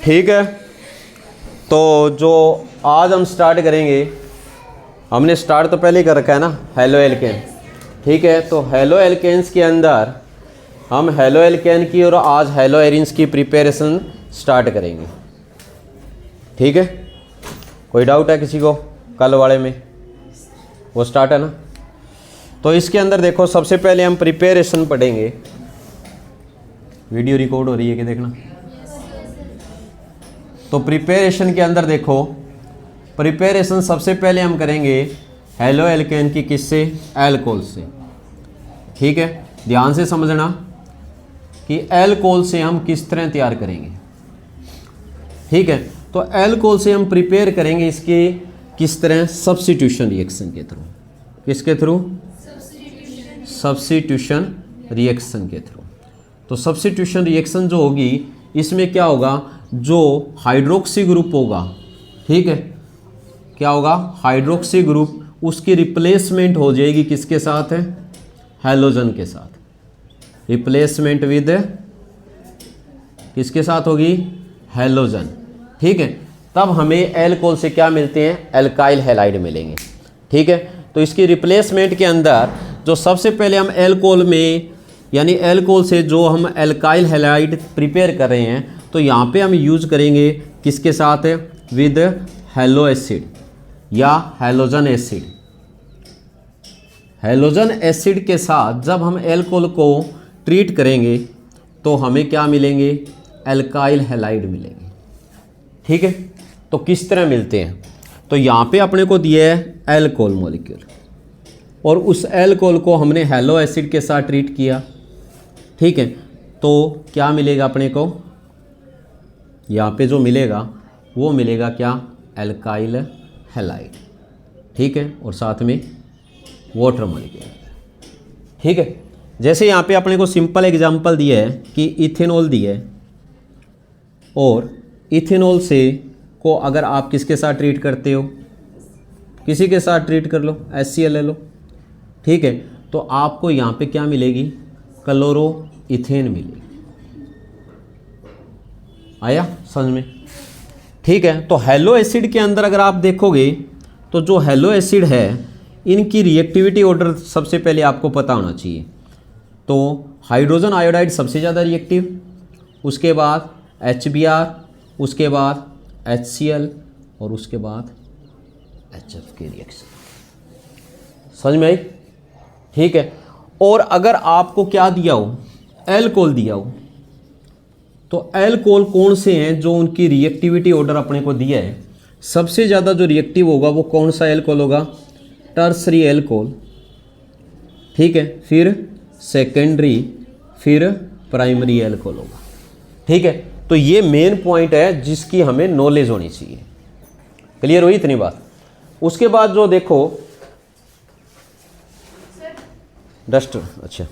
ठीक है, तो जो आज हम स्टार्ट करेंगे, हमने स्टार्ट तो पहले ही कर रखा है ना, हेलो एल्केन। ठीक है, तो हेलो एल्केन्स के अंदर हम हेलो एल्केन की और आज हेलो एरिन्स की प्रिपरेशन स्टार्ट करेंगे। ठीक है, कोई डाउट है किसी को कल वाले में? वो स्टार्ट है ना। तो इसके अंदर देखो, सबसे पहले हम प्रिपरेशन पढ़ेंगे। वीडियो रिकॉर्ड हो रही है कि देखना। तो प्रिपरेशन के अंदर देखो, प्रिपरेशन सबसे पहले हम करेंगे हेलो एल्केन की किससे? एल्कोहल से। ठीक है, ध्यान से समझना कि एल्कोहल से हम किस तरह तैयार करेंगे। ठीक है, तो एल्कोहल से हम प्रिपेयर करेंगे इसके किस तरह? सब्स्टिट्यूशन रिएक्शन के थ्रू। किसके थ्रू? सब्स्टिट्यूशन रिएक्शन के थ्रू। तो सब्स्टिट्यूशन रिएक्शन जो होगी, इसमें क्या होगा? जो हाइड्रोक्सी ग्रुप होगा, ठीक है, क्या होगा? हाइड्रोक्सी ग्रुप, उसकी रिप्लेसमेंट हो जाएगी किसके साथ है? हैलोजन के साथ। रिप्लेसमेंट विद किसके साथ होगी? हैलोजन। ठीक है, तब हमें एल्कोहल से क्या मिलते हैं? एल्काइल हैलाइड मिलेंगे। ठीक है, तो इसकी रिप्लेसमेंट के अंदर जो सबसे पहले हम एल्कोहल में, यानी एल्कोहल से जो हम एल्काइल हैलाइड प्रिपेयर कर रहे हैं, तो यहाँ पे हम यूज करेंगे किसके साथ? विद हेलो एसिड या हैलोजन एसिड। हैलोजन एसिड के साथ जब हम एल्कोहल को ट्रीट करेंगे तो हमें क्या मिलेंगे? एल्काइल हैलाइड मिलेंगे। ठीक है, तो किस तरह मिलते हैं? तो यहाँ पे अपने को दिया है एल्कोहल मॉलिक्यूल, और उस एल्कोहल को हमने हेलो एसिड के साथ ट्रीट किया। ठीक है, तो क्या मिलेगा अपने को? यहाँ पे जो मिलेगा वो मिलेगा क्या? Alkyl halide. ठीक है, और साथ में वाटर मॉलिक्यूल। ठीक है, जैसे यहाँ पे अपने को सिंपल एग्जांपल दिया है कि इथेनॉल दिया है, और इथेनॉल से को अगर आप किसके साथ ट्रीट करते हो? किसी के साथ ट्रीट कर लो, HCl ले लो। ठीक है, तो आपको यहाँ पे क्या मिलेगी? क्लोरो इथेन मिलेगी। आया समझ में? ठीक है, तो हेलो एसिड के अंदर अगर आप देखोगे तो जो हेलो एसिड है, इनकी रिएक्टिविटी ऑर्डर सबसे पहले आपको पता होना चाहिए। तो हाइड्रोजन आयोडाइड सबसे ज़्यादा रिएक्टिव, उसके बाद HBr, उसके बाद HCl, और उसके बाद HF के रिएक्शन। समझ में आई? ठीक है, और अगर आपको क्या दिया हो? एल्कोहल दिया हो, तो एल्कोहल कौन से हैं जो उनकी रिएक्टिविटी ऑर्डर अपने को दिया है? सबसे ज़्यादा जो रिएक्टिव होगा वो कौन सा एल्कोहल होगा? Tertiary alcohol. ठीक है, फिर सेकेंडरी, फिर प्राइमरी एल्कोहल होगा। ठीक है, तो ये मेन पॉइंट है जिसकी हमें नॉलेज होनी चाहिए। क्लियर हुई इतनी बात? उसके बाद जो देखो डस्टर, अच्छा,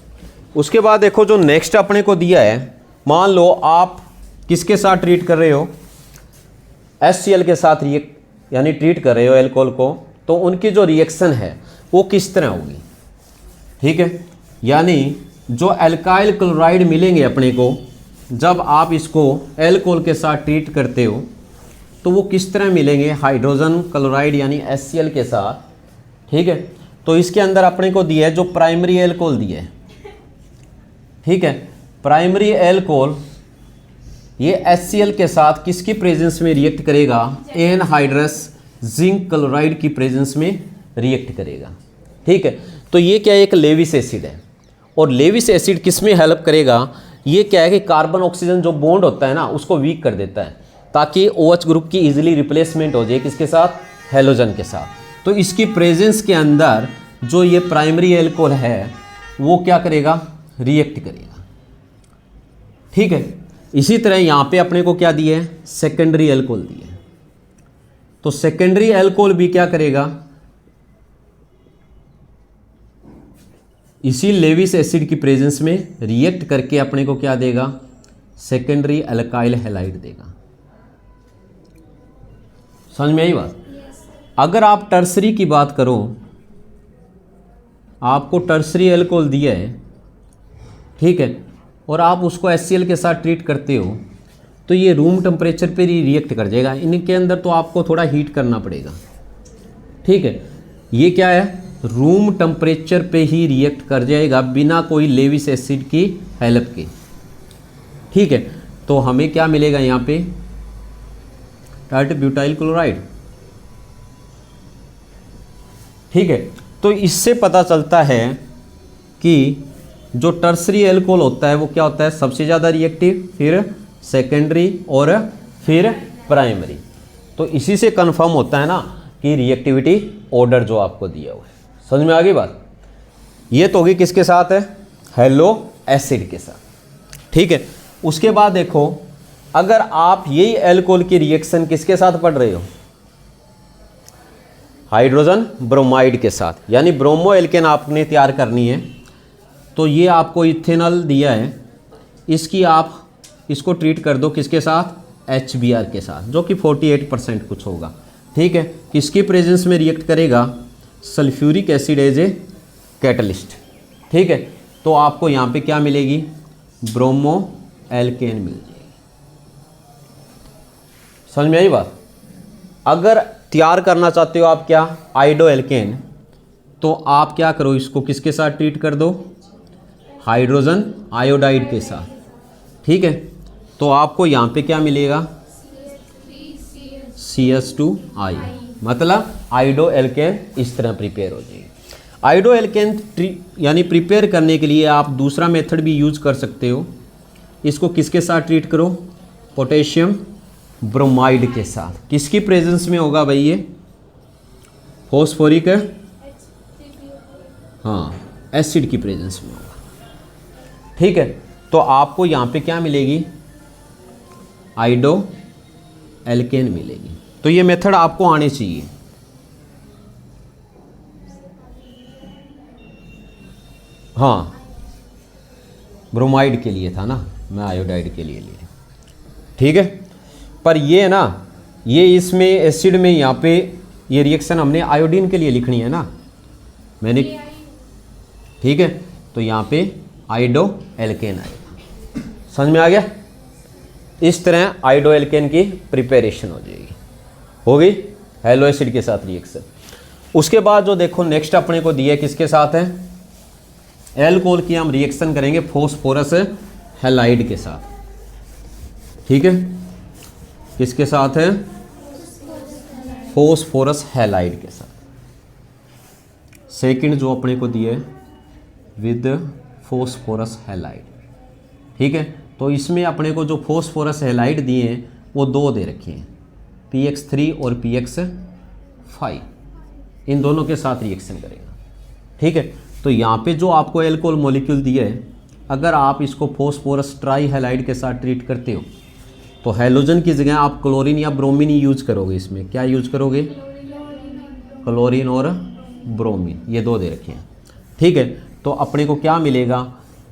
उसके बाद देखो जो नेक्स्ट अपने को दिया है, मान लो आप किसके साथ ट्रीट कर रहे हो? HCl के साथ यानी ट्रीट कर रहे हो एल्कोहल को, तो उनकी जो रिएक्शन है वो किस तरह होगी? ठीक है, यानी जो एल्काइल क्लोराइड मिलेंगे अपने को जब आप इसको एल्कोहल के साथ ट्रीट करते हो, तो वो किस तरह मिलेंगे? हाइड्रोजन क्लोराइड यानी HCl के साथ। ठीक है, तो इसके अंदर अपने को दिया है जो प्राइमरी एल्कोहल दिया है। ठीक है, प्राइमरी एल्कोहल ये HCl के साथ किसकी प्रेजेंस में रिएक्ट करेगा? एनहाइड्रस जिंक क्लोराइड की प्रेजेंस में रिएक्ट करेगा। ठीक है, तो ये क्या है? एक लेविस एसिड है, और लेविस एसिड किस में हेल्प करेगा? ये क्या है कि कार्बन ऑक्सीजन जो बॉन्ड होता है ना, उसको वीक कर देता है, ताकि OH ग्रुप की इजीली रिप्लेसमेंट हो जाए किसके साथ? हैलोजन के साथ। तो इसकी प्रेजेंस के अंदर जो ये प्राइमरी एल्कोहल है वो क्या करेगा? रिएक्ट करेगा। ठीक है, इसी तरह यहाँ पे अपने को क्या दिया है? सेकेंडरी एल्कोहल दिया है। तो सेकेंडरी एल्कोहल भी क्या करेगा? इसी लेविस एसिड की प्रेजेंस में रिएक्ट करके अपने को क्या देगा? सेकेंडरी एल्काइल हैलाइड देगा। समझ में आई बात? अगर आप टर्सरी की बात करो, आपको टर्सरी एल्कोहल दिया है, ठीक है, और आप उसको HCl के साथ ट्रीट करते हो, तो ये रूम टेम्परेचर पर ही रिएक्ट कर जाएगा। इनके अंदर तो आपको थोड़ा हीट करना पड़ेगा, ठीक है। ये क्या है, रूम टेम्परेचर पे ही रिएक्ट कर जाएगा बिना कोई लेविस एसिड की हेल्प के, ठीक है। तो हमें क्या मिलेगा यहाँ पे, टार्ट ब्यूटाइल क्लोराइड, ठीक है। तो इससे पता चलता है कि जो टर्सरी एल्कोहल होता है वो क्या होता है, सबसे ज़्यादा रिएक्टिव, फिर सेकेंडरी और फिर प्राइमरी। तो इसी से कंफर्म होता है ना कि रिएक्टिविटी ऑर्डर जो आपको दिया हुआ है। समझ में आ गई बात। ये तो होगी किसके साथ है, हेलो एसिड के साथ, ठीक है। उसके बाद देखो, अगर आप यही एल्कोहल की रिएक्शन किसके साथ पढ़ रहे हो, हाइड्रोजन ब्रोमाइड के साथ, यानी ब्रोमो एल्केन आपने तैयार करनी है। तो ये आपको इथेनॉल दिया है, इसकी आप इसको ट्रीट कर दो किसके साथ, HBr के साथ, जो कि 48% कुछ होगा, ठीक है। किसकी प्रेजेंस में रिएक्ट करेगा, sulphuric acid as a catalyst, ठीक है। तो आपको यहाँ पे क्या मिलेगी, ब्रोमो एल्केन मिल जाएगी। समझ में आई बात। अगर तैयार करना चाहते हो आप क्या, आइडो एल्केन, तो आप क्या करो, इसको किसके साथ ट्रीट कर दो, हाइड्रोजन आयोडाइड के साथ, ठीक है। तो आपको यहाँ पे क्या मिलेगा, CS2I, मतलब आइडो एल्केन इस तरह प्रिपेयर हो जाएगी। आइडो एल्केन यानी प्रिपेयर करने के लिए आप दूसरा मेथड भी यूज कर सकते हो। इसको किसके साथ ट्रीट करो, पोटेशियम ब्रोमाइड के साथ। किसकी प्रेजेंस में होगा भाई ये, फॉस्फोरिक, हाँ, एसिड की प्रेजेंस में होगा, ठीक है। तो आपको यहाँ पे क्या मिलेगी, आइडो एल्केन मिलेगी। तो ये मेथड आपको आने चाहिए। हाँ, ब्रोमाइड के लिए था ना, मैं आयोडाइड के लिए लिया, ठीक है। पर ये ना, ये इसमें एसिड में यहाँ पे ये रिएक्शन हमने आयोडीन के लिए लिखनी है ना, मैंने, ठीक है। तो यहाँ पे आइडो एल्केन आएगा। समझ में आ गया। इस तरह आइडो एल्केन की प्रिपरेशन हो जाएगी, होगी हेलो एसिड के साथ रिएक्शन। उसके बाद जो देखो नेक्स्ट अपने को दिया है किसके साथ है, एल्कोहल की हम रिएक्शन करेंगे फॉस्फोरस हैलाइड के साथ, ठीक है। किसके साथ है, फॉस्फोरस हैलाइड के साथ। सेकंड जो अपने को दिया है विद फॉस्फोरस हैलाइड, ठीक है। तो इसमें अपने को जो फॉस्फोरस हैलाइड दिए हैं वो दो दे रखे हैं, PX3 और PX5, इन दोनों के साथ रिएक्शन करेगा, ठीक है। तो यहाँ पे जो आपको एल्कोहल मॉलिक्यूल दिया है, अगर आप इसको फॉस्फोरस ट्राई हैलाइड के साथ ट्रीट करते हो तो हैलोजन की जगह आप क्लोरीन या ब्रोमीन यूज करोगे। इसमें क्या यूज करोगे, क्लोरीन और ब्रोमीन, ये दो दे रखे हैं, ठीक है। तो अपने को क्या मिलेगा,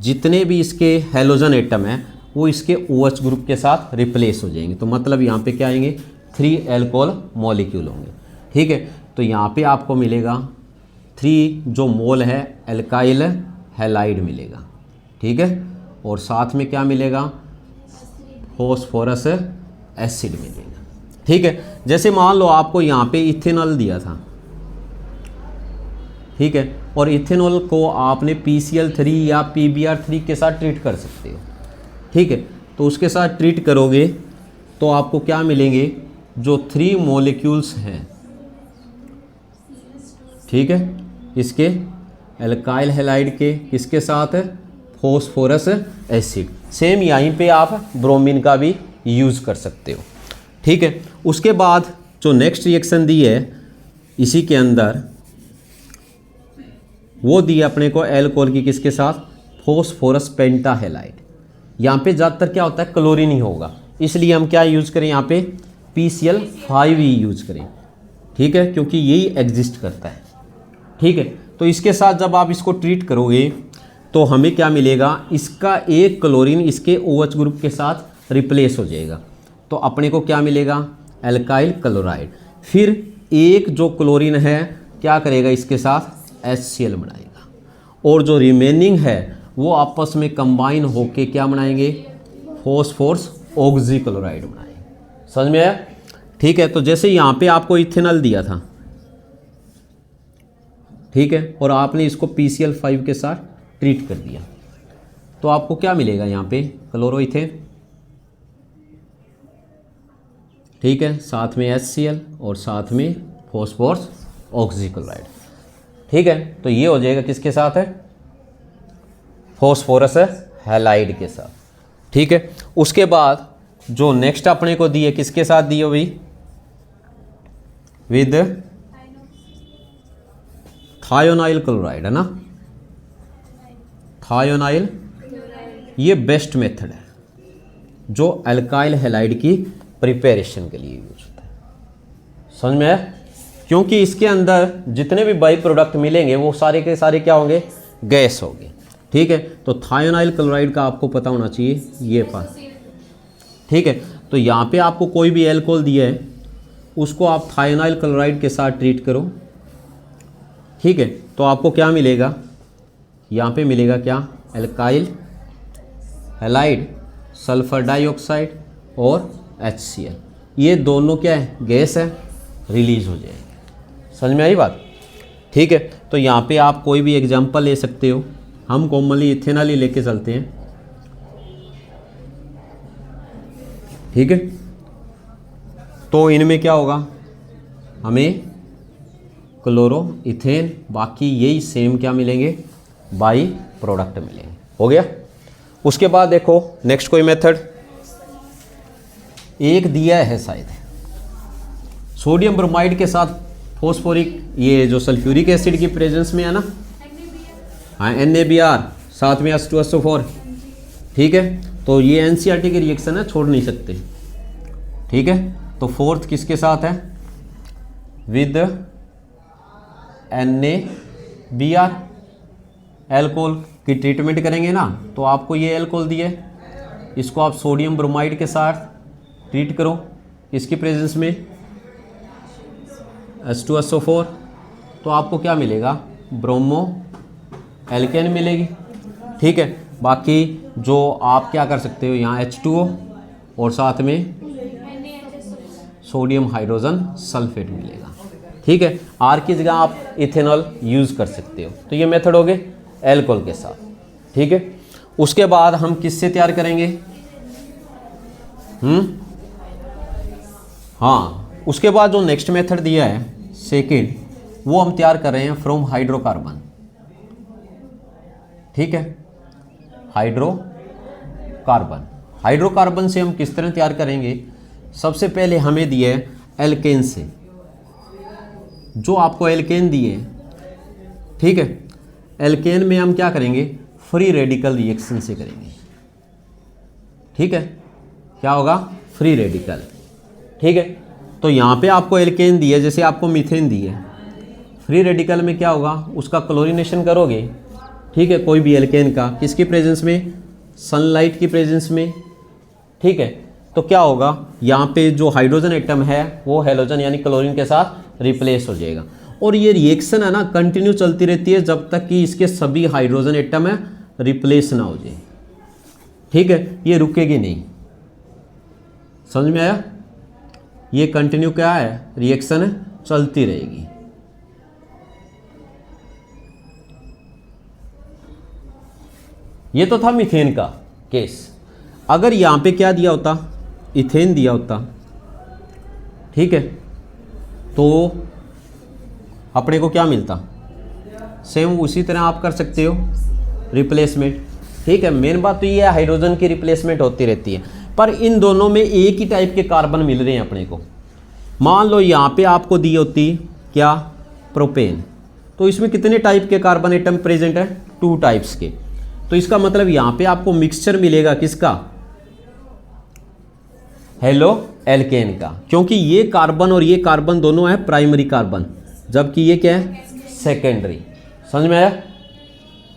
जितने भी इसके हैलोजन एटम हैं वो इसके OH ग्रुप के साथ रिप्लेस हो जाएंगे। तो मतलब यहाँ पे क्या आएंगे, 3 एल्कोहल मॉलिक्यूल होंगे, ठीक है। तो यहाँ पे आपको मिलेगा 3 जो मोल है एल्काइल हैलाइड मिलेगा, ठीक है। और साथ में क्या मिलेगा, फॉस्फोरस एसिड मिलेगा, ठीक है। जैसे मान लो आपको यहाँ पे इथेनॉल दिया था, ठीक है, और इथेनॉल को आपने PCl3 या PBr3 के साथ ट्रीट कर सकते हो, ठीक है। तो उसके साथ ट्रीट करोगे तो आपको क्या मिलेंगे, जो 3 मॉलिक्यूल्स हैं, ठीक है, इसके एल्काइल हैलाइड के, किसके साथ है, फॉस्फोरस एसिड। सेम यहीं पे आप ब्रोमीन का भी यूज़ कर सकते हो, ठीक है। उसके बाद जो नेक्स्ट रिएक्शन दी है इसी के अंदर, वो दी अपने को एल्कोहल की किसके साथ, फॉस्फोरस पेंटाहेलाइड। यहाँ पे ज़्यादातर क्या होता है, क्लोरीन ही होगा, इसलिए हम क्या यूज़ करें यहाँ पे, PCl5 ही यूज़ करें, ठीक है, क्योंकि यही एग्जिस्ट करता है, ठीक है। तो इसके साथ जब आप इसको ट्रीट करोगे तो हमें क्या मिलेगा, इसका एक क्लोरीन इसके OH ग्रुप के साथ रिप्लेस हो जाएगा। तो अपने को क्या मिलेगा, एल्काइल क्लोराइड। फिर एक जो क्लोरीन है क्या करेगा, इसके साथ HCl बनाएगा, और जो रिमेनिंग है वो आपस में कंबाइन होके क्या बनाएंगे, फॉस्फोरस ऑक्सी क्लोराइड बनाएंगे। समझ में आया? ठीक है, तो जैसे यहाँ पे आपको इथेनॉल दिया था, ठीक है, और आपने इसको PCl5 के साथ ट्रीट कर दिया, तो आपको क्या मिलेगा यहाँ पे? क्लोरोइथेन, ठीक है, साथ में HCl और साथ में फॉस्फोरस ऑक्सी क्लोराइड। ठीक है, तो ये हो जाएगा किसके साथ है? फॉस्फोरस हैलाइड के साथ। ठीक है, उसके बाद जो नेक्स्ट अपने को दिए किसके साथ दिए भाई? विद थायोनाइल क्लोराइड, है ना? थायोनाइल, ये बेस्ट मेथड है जो अल्काइल हैलाइड की प्रिपरेशन के लिए यूज होता है। समझ में आया? क्योंकि इसके अंदर जितने भी बाई प्रोडक्ट मिलेंगे वो सारे के सारे क्या होंगे? गैस होंगे। ठीक है, तो थायोनाइल क्लोराइड का आपको पता होना चाहिए ये पास। ठीक है, तो यहाँ पे आपको कोई भी एल्कोहल दिया है उसको आप थायोनाइल क्लोराइड के साथ ट्रीट करो। ठीक है, तो आपको क्या मिलेगा? यहाँ पे मिलेगा क्या? एल्काइल हैलाइड, सल्फर डाइऑक्साइड और HCl, ये दोनों क्या है? गैस है, रिलीज हो जाएगी। समझ में आई बात? ठीक है, तो यहाँ पे आप कोई भी एग्जांपल ले सकते हो, हम कॉमनली इथेनॉल ही लेके चलते हैं। ठीक है, तो इनमें क्या होगा? हमें क्लोरो इथेन, बाकी यही सेम क्या मिलेंगे? बाई प्रोडक्ट मिलेंगे। हो गया? उसके बाद देखो नेक्स्ट कोई मेथड एक दिया है शायद, सोडियम ब्रोमाइड के साथ फॉस्फोरिक, ये जो सल्फ्यूरिक एसिड की प्रेजेंस में है ना, हाँ, NaBr, साथ में H2SO4। ठीक है, तो ये NCERT की रिएक्शन है, छोड़ नहीं सकते। ठीक है, तो फोर्थ किसके साथ है? विद NaBr, एल्कोहल की ट्रीटमेंट करेंगे ना, तो आपको ये एल्कोहल दिए, इसको आप सोडियम ब्रोमाइड के साथ ट्रीट करो, इसकी प्रेजेंस में H2SO4, तो आपको क्या मिलेगा? ब्रोमो एल्केन मिलेगी। ठीक है, बाकी जो आप क्या कर सकते हो, यहाँ H2O और साथ में सोडियम हाइड्रोजन सल्फेट मिलेगा। ठीक है, R की जगह आप इथेनॉल यूज़ कर सकते हो। तो ये मेथड हो गए एल्कोहल के साथ। ठीक है, उसके बाद हम किससे तैयार करेंगे? हाँ, उसके बाद जो नेक्स्ट मेथड दिया है सेकेंड, वो हम तैयार कर रहे हैं फ्रॉम हाइड्रोकार्बन। ठीक है, हाइड्रोकार्बन, हाइड्रोकार्बन से हम किस तरह तैयार करेंगे? सबसे पहले हमें दिए एल्केन से, जो आपको एल्केन दिए, ठीक है, एल्केन में हम क्या करेंगे? फ्री रेडिकल रिएक्शन से करेंगे। ठीक है, क्या होगा? Free radical. ठीक है, तो यहाँ पे आपको एल्केन दिए, जैसे आपको मीथेन दिए, फ्री रेडिकल में क्या होगा? उसका क्लोरीनेशन करोगे। ठीक है, कोई भी एल्केन का, किसकी प्रेजेंस में? सनलाइट की प्रेजेंस में। ठीक है, तो क्या होगा? यहाँ पे जो हाइड्रोजन एटम है वो हेलोजन यानी क्लोरीन के साथ रिप्लेस हो जाएगा, और ये रिएक्शन है ना कंटिन्यू चलती रहती है जब तक कि इसके सभी हाइड्रोजन एटम है रिप्लेस ना हो जाए। ठीक है, ये रुकेगी नहीं। समझ में आया? ये कंटिन्यू क्या है? रिएक्शन है, चलती रहेगी। ये तो था मीथेन का केस। अगर यहाँ पे क्या दिया होता? इथेन दिया होता। ठीक है, तो अपने को क्या मिलता? सेम उसी तरह आप कर सकते हो रिप्लेसमेंट। ठीक है, मेन बात तो ये है हाइड्रोजन की रिप्लेसमेंट होती रहती है, पर इन दोनों में एक ही टाइप के कार्बन मिल रहे हैं अपने को। मान लो यहाँ पे आपको दी होती क्या? प्रोपेन, तो इसमें कितने टाइप के कार्बन एटम प्रेजेंट है? 2 टाइप्स के। तो इसका मतलब यहाँ पे आपको मिक्सचर मिलेगा किसका? हेलो एल्केन का, क्योंकि ये कार्बन और ये कार्बन दोनों है प्राइमरी कार्बन, जबकि ये क्या है? सेकेंडरी। समझ में आया?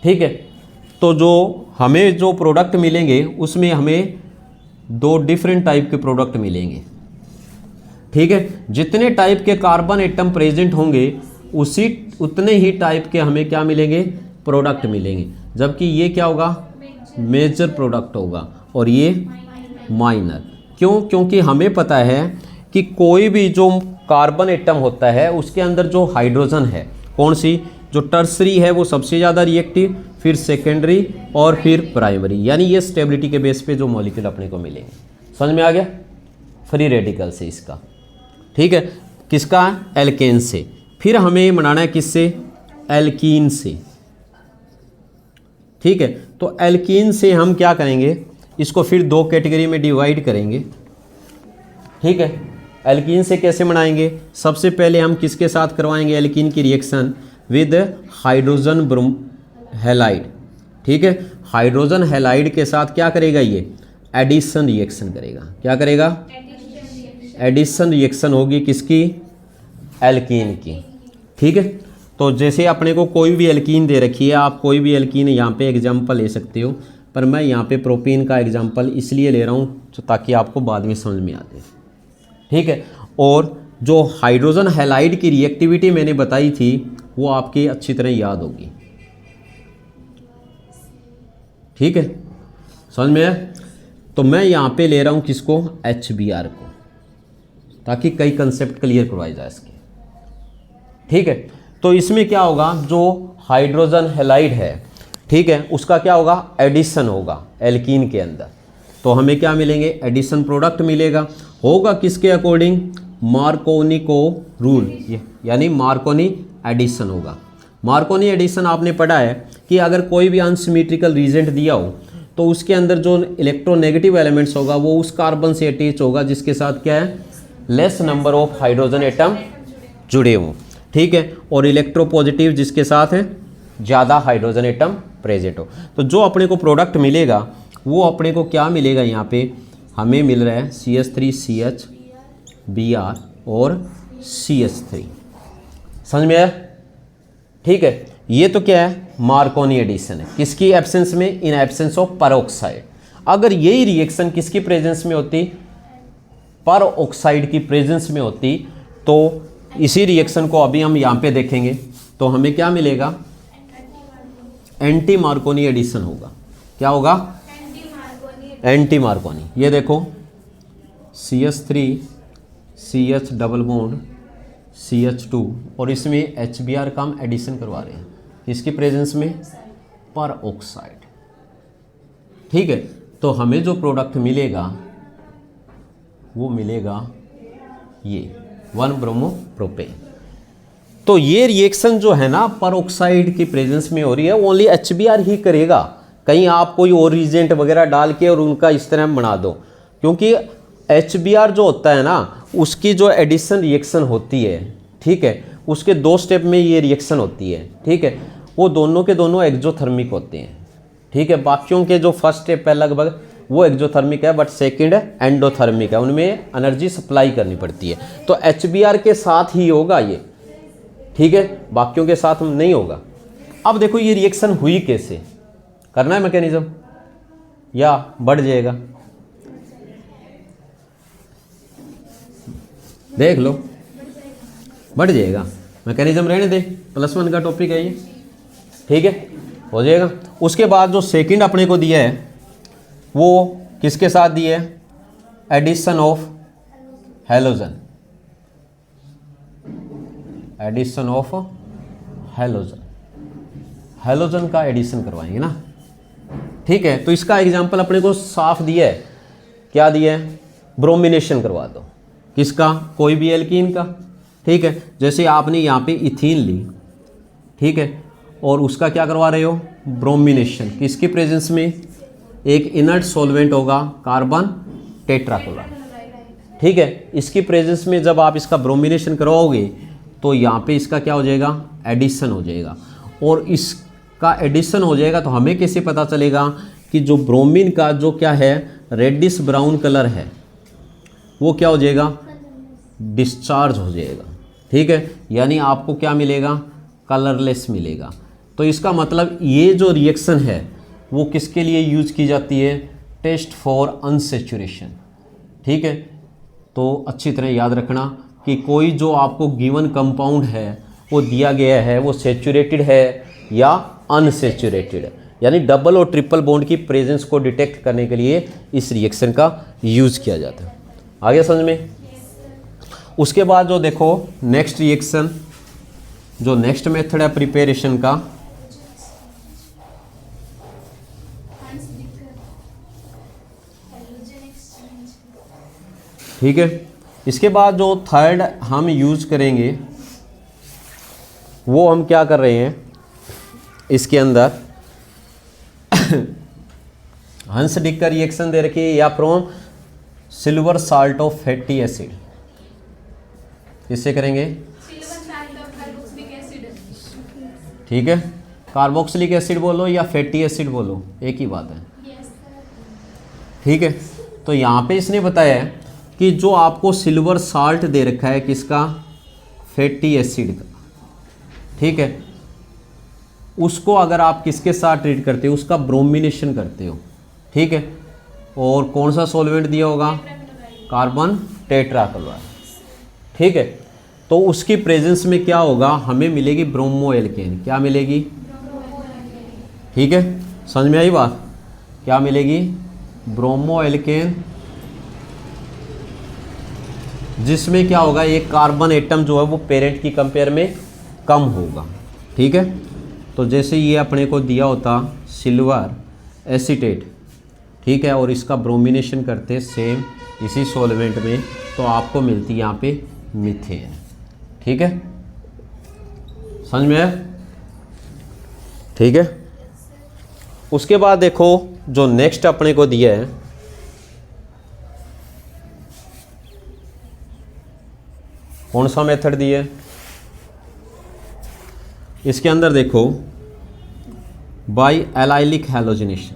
ठीक है, तो जो हमें जो प्रोडक्ट मिलेंगे उसमें हमें 2 डिफरेंट टाइप के प्रोडक्ट मिलेंगे। ठीक है, जितने टाइप के कार्बन एटम प्रेजेंट होंगे उतने ही टाइप के हमें क्या मिलेंगे? प्रोडक्ट मिलेंगे, जबकि ये क्या होगा? मेजर प्रोडक्ट होगा और ये माइनर। क्यों? क्योंकि हमें पता है कि कोई भी जो कार्बन एटम होता है उसके अंदर जो हाइड्रोजन है, कौन सी, जो टर्सरी है वो सबसे ज़्यादा रिएक्टिव, फिर सेकेंडरी और फिर प्राइमरी, यानी ये स्टेबिलिटी के बेस पे जो मॉलिक्यूल अपने को मिलेंगे। समझ में आ गया? फ्री रेडिकल से इसका, ठीक है, किसका? एल्केन से। फिर हमें बनाना है किससे? एल्कीन से, ठीक है। तो एल्कीन से हम क्या करेंगे, इसको फिर दो कैटेगरी में डिवाइड करेंगे, ठीक है। एल्कीन से कैसे बनाएंगे? सबसे पहले हम किसके साथ करवाएंगे एल्कीन की रिएक्शन? विद हाइड्रोजन ब्रोम हैलाइड, ठीक है। हाइड्रोजन हैलाइड के साथ क्या करेगा ये? एडिशन रिएक्शन करेगा। क्या करेगा? एडिशन रिएक्शन होगी किसकी? एल्कीन की, ठीक है। तो जैसे अपने को कोई भी एल्कीन दे रखी है, आप कोई भी एल्कीन यहाँ पे एग्जांपल ले सकते हो, पर मैं यहाँ पे प्रोपीन का एग्जांपल इसलिए ले रहा हूँ ताकि आपको बाद में समझ में आ जाए, ठीक है। और जो हाइड्रोजन हैलाइड की रिएक्टिविटी मैंने बताई थी वो आपकी अच्छी तरह याद होगी, ठीक है, समझ में आया? तो मैं यहाँ पे ले रहा हूँ किसको? HBr को, ताकि कई कंसेप्ट क्लियर करवाए जाए इसके, ठीक है। तो इसमें क्या होगा, जो हाइड्रोजन हैलाइड है, ठीक है, उसका क्या होगा? एडिशन होगा एल्कीन के अंदर। तो हमें क्या मिलेंगे? एडिशन प्रोडक्ट मिलेगा। होगा किसके अकॉर्डिंग? मार्कोनी को रूल, यानी मार्कोनी एडिशन होगा। मार्कोनी एडिशन आपने पढ़ा है कि अगर कोई भी अनसिमेट्रिकल रीजेंट दिया हो तो उसके अंदर जो इलेक्ट्रोनेगेटिव एलिमेंट्स होगा वो उस कार्बन से अटैच होगा जिसके साथ क्या है? Less number of hydrogen atom जुड़े हों, ठीक है। और इलेक्ट्रोपॉजिटिव जिसके साथ है ज़्यादा हाइड्रोजन एटम प्रेजेंट हो। तो जो अपने को प्रोडक्ट मिलेगा वो अपने को क्या मिलेगा? यहाँ पे हमें मिल रहा है CH3CH Br और CH3। समझ में आया? ठीक है। ये तो क्या है? मार्कोनी एडिशन है। किसकी एब्सेंस में? In absence of peroxide. अगर यही रिएक्शन किसकी प्रेजेंस में होती? परऑक्साइड की प्रेजेंस में होती, तो इसी रिएक्शन को अभी हम यहाँ पे देखेंगे तो हमें क्या मिलेगा? एंटी मार्कोनी एडिशन होगा। क्या होगा? Anti Markovnikov. ये देखो CH3 CH double bond CH2 और इसमें HBr का हम एडिशन करवा रहे हैं किसकी प्रेजेंस में? परऑक्साइड, ठीक है। तो हमें जो प्रोडक्ट मिलेगा वो मिलेगा ये 1 ब्रोमो प्रोपेन। तो ये रिएक्शन जो है ना परऑक्साइड की प्रेजेंस में हो रही है, ओनली HBr ही करेगा। कहीं आप कोई और रिएजेंट वगैरह डाल के और उनका इस तरह बना दो, क्योंकि HBr जो होता है ना उसकी जो एडिशन रिएक्शन होती है, ठीक है, उसके 2 स्टेप में ये रिएक्शन होती है, ठीक है। वो दोनों के दोनों एक्जोथर्मिक होते हैं, ठीक है। बाकियों के जो फर्स्ट स्टेप है लगभग वो एक्जोथर्मिक है, बट सेकंड एंडोथर्मिक है, उनमें एनर्जी सप्लाई करनी पड़ती है। तो HBr के साथ ही होगा ये, ठीक है, बाकियों के साथ नहीं होगा। अब देखो ये रिएक्शन हुई कैसे, करना है मैकेनिज्म या बढ़ जाएगा? देख लो, बढ़ जाएगा। मैकेनिज्म रहने दे, +1 का टॉपिक है ये, ठीक है, हो जाएगा। उसके बाद जो सेकंड अपने को दिया है वो किसके साथ दिया है? Addition of halogen, addition of halogen, halogen का एडिशन करवाएंगे ना, ठीक है। तो इसका एग्जांपल अपने को साफ दिया है, क्या दिया है? ब्रोमिनेशन करवा दो। किसका? कोई भी एल्कीन का, ठीक है। जैसे आपने यहाँ पे इथीन ली, ठीक है, और उसका क्या करवा रहे हो? ब्रोमिनेशन। किसकी प्रेजेंस में? एक इनर्ट सॉल्वेंट होगा कार्बन टेट्राक्लोराइड, ठीक है। इसकी प्रेजेंस में जब आप इसका ब्रोमिनेशन करवाओगे तो यहाँ पे इसका क्या हो जाएगा? एडिशन हो जाएगा। और इसका एडिशन हो जाएगा तो हमें कैसे पता चलेगा कि जो ब्रोमीन का जो क्या है रेडिश ब्राउन कलर है वो क्या हो जाएगा? डिस्चार्ज हो जाएगा, ठीक है। यानी आपको क्या मिलेगा? कलरलेस मिलेगा। तो इसका मतलब ये जो रिएक्शन है वो किसके लिए यूज की जाती है? टेस्ट फॉर अनसेचुरेशन, ठीक है। तो अच्छी तरह याद रखना कि कोई जो आपको गिवन कंपाउंड है वो दिया गया है वो सेचुरेटेड है या अनसेचुरेटेड है, यानी डबल और ट्रिपल बॉन्ड की प्रेजेंस को डिटेक्ट करने के लिए इस रिएक्शन का यूज़ किया जाता है। आ गया समझ में? उसके बाद जो देखो नेक्स्ट रिएक्शन, जो नेक्स्ट मेथड है प्रिपरेशन का, ठीक है। इसके बाद जो थर्ड हम यूज करेंगे वो हम क्या कर रहे हैं, इसके अंदर हंस डिक का रिएक्शन दे रखी है, या from silver salt of fatty acid, किससे करेंगे? ठीक है, कार्बोक्सिलिक एसिड बोलो या फैटी एसिड बोलो, एक ही बात है। ठीक है, तो यहाँ पे इसने बताया है कि जो आपको सिल्वर साल्ट दे रखा है किसका? फैटी एसिड का, ठीक है, उसको अगर आप किसके साथ ट्रीट करते हो? उसका ब्रोमिनेशन करते हो, ठीक है। और कौन सा सॉल्वेंट दिया होगा? कार्बन टेट्राक्लोराइड, ठीक है। तो उसकी प्रेजेंस में क्या होगा? हमें मिलेगी ब्रोमो एल्केन। क्या मिलेगी? ठीक है, समझ में आई बात? क्या मिलेगी? ब्रोमो एल्केन, जिसमें क्या होगा? एक कार्बन एटम जो है वो पेरेंट की कंपेयर में कम होगा, ठीक है। तो जैसे ये अपने को दिया होता सिल्वर एसीटेट, ठीक है, और इसका ब्रोमिनेशन करते सेम इसी सॉल्वेंट में, तो आपको मिलती है यहाँ पे मीथेन, ठीक है। समझ में आया? ठीक है। उसके बाद देखो जो नेक्स्ट अपने को दिया है, कौन सा मेथड दिया है? इसके अंदर देखो बाय एलाइलिक हैलोजिनेशन।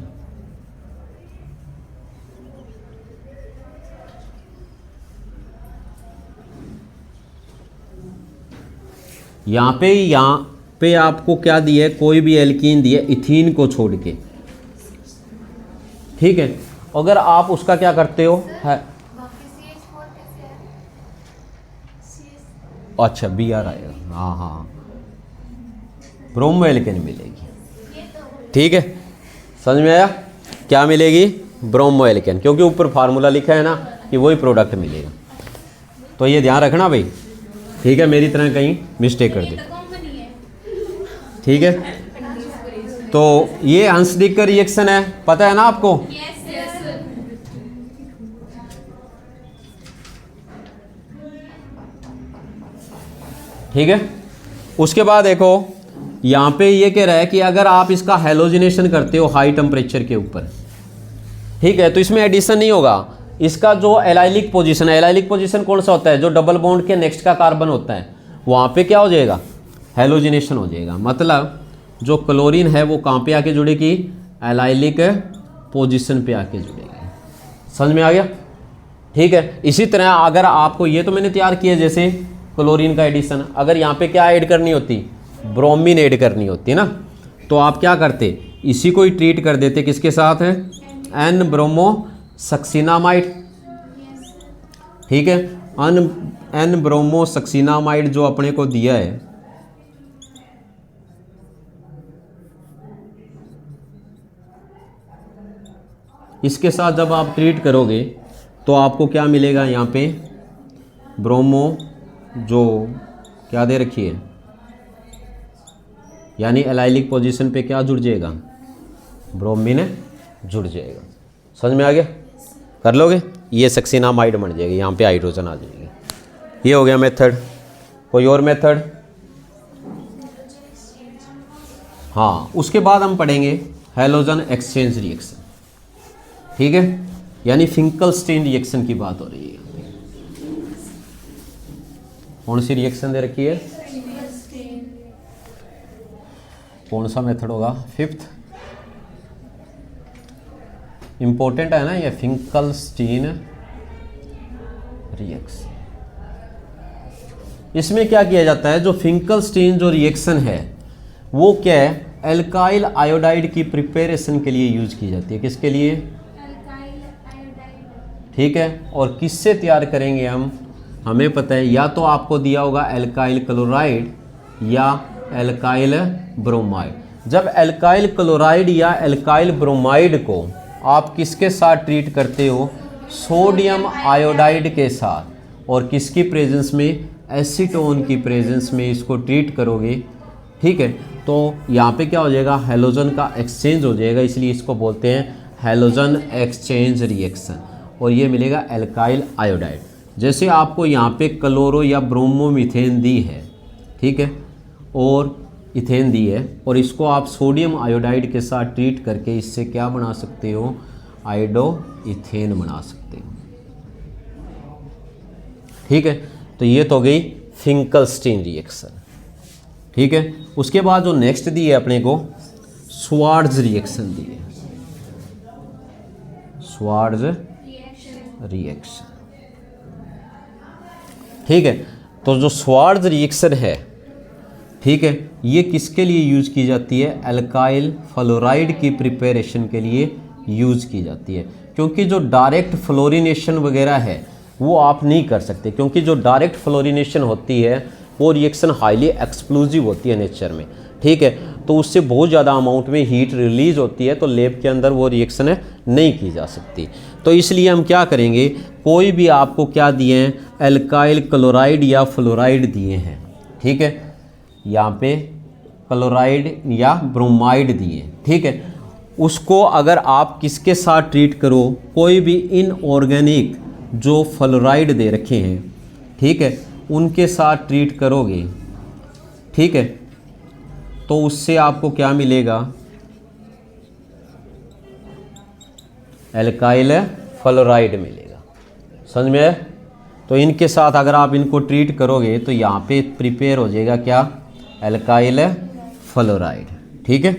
यहाँ पे आपको क्या दिया है? कोई भी एल्कीन दिया है इथीन को छोड़ के, ठीक है। अगर आप उसका क्या करते हो है, अच्छा बी आर आएगा, हाँ हाँ, ब्रोमो एल्केन मिलेगी, ठीक है। समझ में आया? क्या मिलेगी? ब्रोमो एल्केन, क्योंकि ऊपर फार्मूला लिखा है ना कि वही प्रोडक्ट मिलेगा। तो ये ध्यान रखना भाई, ठीक है, मेरी तरह कहीं मिस्टेक कर दे, ठीक है। तो ये हंस डिक का रिएक्शन है, पता है ना आपको? ठीक है। उसके बाद देखो यहाँ पे ये कह रहा है कि अगर आप इसका हैलोजिनेशन करते हो हाई टेम्परेचर के ऊपर, ठीक है, तो इसमें एडिशन नहीं होगा। इसका जो एलाइलिक पोजीशन है, एलाइलिक पोजीशन कौन सा होता है? जो डबल बॉन्ड के नेक्स्ट का कार्बन होता है, वहाँ पे क्या हो जाएगा? हैलोजिनेशन हो जाएगा। मतलब जो क्लोरीन है वो कहाँ पे आके जुड़ेगी? एलाइलिक पोजीशन पे आके जुड़ेगी। समझ में आ गया? ठीक है। इसी तरह अगर आपको, ये तो मैंने तैयार किया जैसे क्लोरीन का एडिशन, अगर यहाँ पे क्या ऐड करनी होती? ब्रोमीन ऐड करनी होती ना, तो आप क्या करते? इसी को ही ट्रीट कर देते, किसके साथ है? एन ब्रोमो सक्सिनामाइड, ठीक है। एन ब्रोमो सक्सिनामाइड जो अपने को दिया है, इसके साथ जब आप ट्रीट करोगे तो आपको क्या मिलेगा? यहाँ पे ब्रोमो जो क्या दे रखी है, यानी एलाइलिक पोजीशन पे क्या जुड़ जाएगा? ब्रोमीन जुड़ जाएगा। समझ में आ गया? कर लोगे? ये सक्सिनामाइड बन जाएगी, यहाँ पे हाइड्रोजन आ जाएगी। ये हो गया मेथड। कोई और मेथड? हाँ, उसके बाद हम पढ़ेंगे हैलोजन एक्सचेंज रिएक्शन, ठीक है, यानी फिंकलस्टीन रिएक्शन की बात हो रही है। कौन सी रिएक्शन दे रखी है? कौन सा मेथड होगा? फिफ्थ इंपॉर्टेंट है ना ये, फिंकलस्टीन रिएक्शन। इसमें क्या किया जाता है? जो फिंकलस्टीन जो रिएक्शन है वो क्या है? एल्काइल आयोडाइड की प्रिपरेशन के लिए यूज की जाती है। किसके लिए? ठीक है। और किससे तैयार करेंगे हम? हमें पता है, या तो आपको दिया होगा एल्काइल क्लोराइड या एल्काइल ब्रोमाइड। जब एल्काइल क्लोराइड या एल्काइल ब्रोमाइड को आप किसके साथ ट्रीट करते हो, सोडियम आयोडाइड के साथ, और किसकी प्रेजेंस में, एसीटोन की प्रेजेंस में इसको ट्रीट करोगे, ठीक है, तो यहाँ पे क्या हो जाएगा, हैलोजन का एक्सचेंज हो जाएगा, इसलिए इसको बोलते हैं हैलोजन एक्सचेंज रिएक्शन, और ये मिलेगा एल्काइल आयोडाइड। जैसे आपको यहाँ पे क्लोरो या ब्रोमोमीथेन दी है, ठीक है, और इथेन दी है, और इसको आप सोडियम आयोडाइड के साथ ट्रीट करके इससे क्या बना सकते हो, आयोडो इथेन बना सकते हो, ठीक है। तो ये तो गई फिंकलस्टीन रिएक्शन, ठीक है। उसके बाद जो नेक्स्ट दी है अपने को, स्वार्ट्ज रिएक्शन दी है, स्वार्ट्ज रिएक्शन, ठीक है। तो जो स्वार्ट्ज रिएक्शन है, ठीक है, ये किसके लिए यूज की जाती है, एल्काइल फ्लोराइड की प्रिपरेशन के लिए यूज की जाती है, क्योंकि जो डायरेक्ट फ्लोरिनेशन वगैरह है वो आप नहीं कर सकते, क्योंकि जो डायरेक्ट फ्लोरिनेशन होती है वो रिएक्शन हाईली एक्सप्लोजिव होती है नेचर में, ठीक है, तो उससे बहुत ज़्यादा अमाउंट में हीट रिलीज होती है, तो लैब के अंदर वो रिएक्शन नहीं की जा सकती। तो इसलिए हम क्या करेंगे, कोई भी आपको क्या दिए हैं, एल्काइल क्लोराइड या फ्लोराइड दिए हैं, ठीक है, यहाँ पे क्लोराइड या ब्रोमाइड दिए, ठीक है, उसको अगर आप किसके साथ ट्रीट करो, कोई भी इनऑर्गेनिक जो फ्लोराइड दे रखे हैं, ठीक है, उनके साथ ट्रीट करोगे, ठीक है, तो उससे आपको क्या मिलेगा, एल्काइल फ्लोराइड मिलेगा, समझ में है। तो इनके साथ अगर आप इनको ट्रीट करोगे तो यहाँ पे प्रिपेयर हो जाएगा क्या, एल्काइल फ्लोराइड, ठीक है।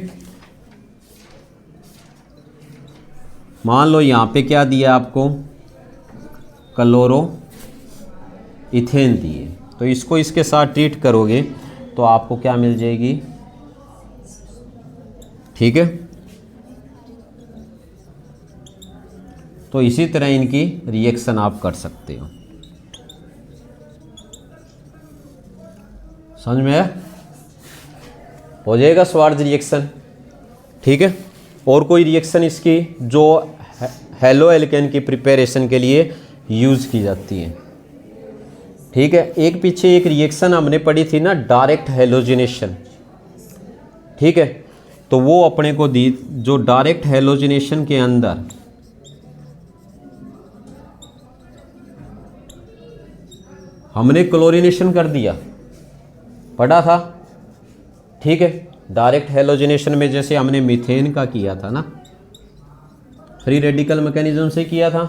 मान लो यहाँ पे क्या दिया आपको, क्लोरो इथेन दिए, तो इसको इसके साथ ट्रीट करोगे तो आपको क्या मिल जाएगी, ठीक है। तो इसी तरह इनकी रिएक्शन आप कर सकते हो, समझ में है, हो जाएगा स्वार्ट्ज रिएक्शन, ठीक है। और कोई रिएक्शन इसकी जो हेलो एल्केन की प्रिपरेशन के लिए यूज़ की जाती है, ठीक है। एक पीछे एक रिएक्शन हमने पढ़ी थी ना, डायरेक्ट हेलोजिनेशन, ठीक है, तो वो अपने को दी, जो डायरेक्ट हेलोजिनेशन के अंदर हमने क्लोरिनेशन कर दिया, पढ़ा था, ठीक है। डायरेक्ट हेलोजिनेशन में जैसे हमने मीथेन का किया था ना, फ्री रेडिकल मैकेनिज्म से किया था,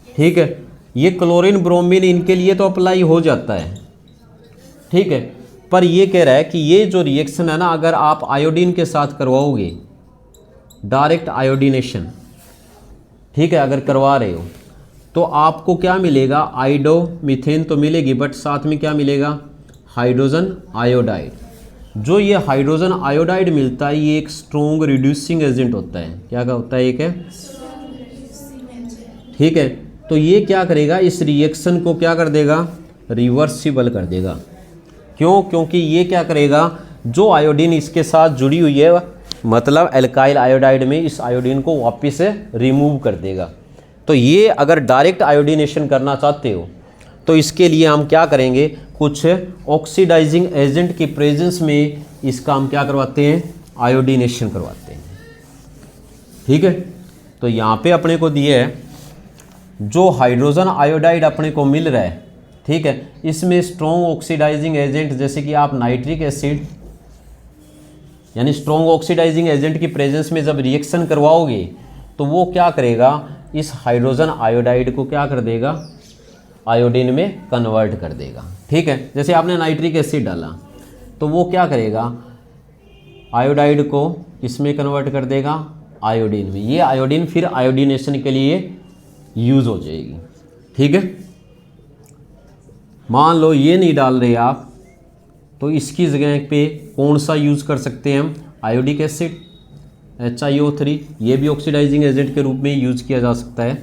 ठीक है। ये क्लोरीन ब्रोमीन इनके लिए तो अप्लाई हो जाता है, ठीक है, पर ये कह रहा है कि ये जो रिएक्शन है ना, अगर आप आयोडीन के साथ करवाओगे, डायरेक्ट आयोडीनेशन, ठीक है, अगर करवा रहे हो तो आपको क्या मिलेगा, आयोडो मीथेन तो मिलेगी, बट साथ में क्या मिलेगा, हाइड्रोजन आयोडाइड। जो ये हाइड्रोजन आयोडाइड मिलता है, ये एक स्ट्रॉन्ग रिड्यूसिंग एजेंट होता है, क्या होता है, एक है, ठीक है। तो ये क्या करेगा, इस रिएक्शन को क्या कर देगा, रिवर्सिबल कर देगा। क्यों, क्योंकि ये क्या करेगा, जो आयोडीन इसके साथ जुड़ी हुई है, मतलब एल्काइल आयोडाइड में, इस आयोडीन को वापस से रिमूव कर देगा। तो ये अगर डायरेक्ट आयोडीनेशन करना चाहते हो तो इसके लिए हम क्या करेंगे, कुछ ऑक्सीडाइजिंग एजेंट की प्रेजेंस में इसका हम क्या करवाते हैं, आयोडीनेशन करवाते हैं, ठीक है। तो यहाँ पे अपने को दिए है, जो हाइड्रोजन आयोडाइड अपने को मिल रहा है, ठीक है, इसमें स्ट्रॉन्ग ऑक्सीडाइजिंग एजेंट जैसे कि आप नाइट्रिक एसिड, यानी स्ट्रॉन्ग ऑक्सीडाइजिंग एजेंट की प्रेजेंस में जब रिएक्शन करवाओगे तो वो क्या करेगा, इस हाइड्रोजन आयोडाइड को क्या कर देगा, आयोडीन में कन्वर्ट कर देगा, ठीक है। जैसे आपने नाइट्रिक एसिड डाला तो वो क्या करेगा, आयोडाइड को किसमें कन्वर्ट कर देगा, आयोडीन में। ये आयोडीन फिर आयोडीनेशन के लिए यूज़ हो जाएगी, ठीक है। मान लो ये नहीं डाल रहे आप, तो इसकी जगह पे कौन सा यूज़ कर सकते हैं हम, आयोडिक एसिड, HiO3, ये भी ऑक्सीडाइजिंग एजेंट के रूप में यूज़ किया जा सकता है।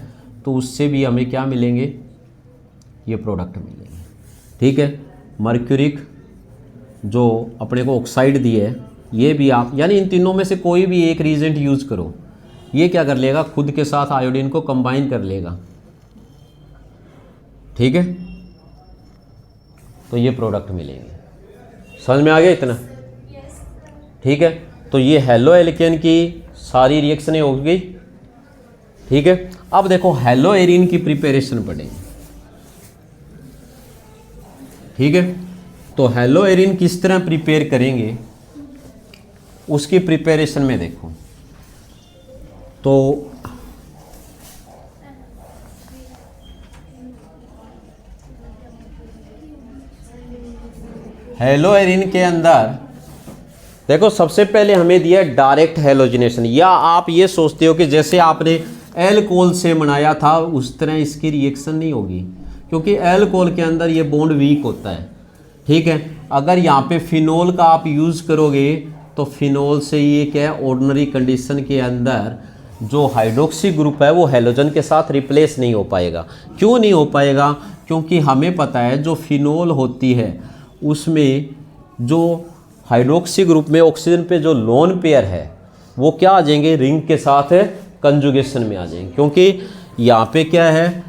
तो उससे भी हमें क्या मिलेंगे, ये प्रोडक्ट मिलेंगे, ठीक है। मर्क्यूरिक जो अपने को ऑक्साइड दिए है, ये भी आप, यानी इन तीनों में से कोई भी एक रिएजेंट यूज करो, ये क्या कर लेगा, खुद के साथ आयोडीन को कंबाइन कर लेगा। ठीक है, तो ये प्रोडक्ट मिलेंगे। समझ में आ गया इतना? ठीक है, तो ये हेलो एल्केन की सारी रिएक्शनें हो गई। ठीक है, अब देखो हेलो एरीन की प्रिपरेशन पढ़ेंगे। ठीक है, तो हेलो एरीन किस तरह प्रिपेयर करेंगे उसकी प्रिपरेशन में देखो, तो हेलो एरीन के अंदर देखो सबसे पहले हमें दिया डायरेक्ट हेलोजिनेशन, या आप ये सोचते हो कि जैसे आपने एल्कोहल से बनाया था उस तरह इसकी रिएक्शन नहीं होगी, क्योंकि एल्कोहल के अंदर ये बॉन्ड वीक होता है। ठीक है, अगर यहाँ पे फिनोल का आप यूज़ करोगे तो फिनोल से ये क्या है, ऑर्डिनरी कंडीशन के अंदर जो हाइड्रोक्सी ग्रुप है वो हेलोजन के साथ रिप्लेस नहीं हो पाएगा। क्यों नहीं हो पाएगा? क्योंकि हमें पता है जो फिनोल होती है उसमें जो हाइड्रोक्सी ग्रुप में ऑक्सीजन पे जो लोन पेयर है वो क्या आ जाएंगे, रिंग के साथ कंजुगेशन में आ जाएंगे, क्योंकि यहाँ पे क्या है,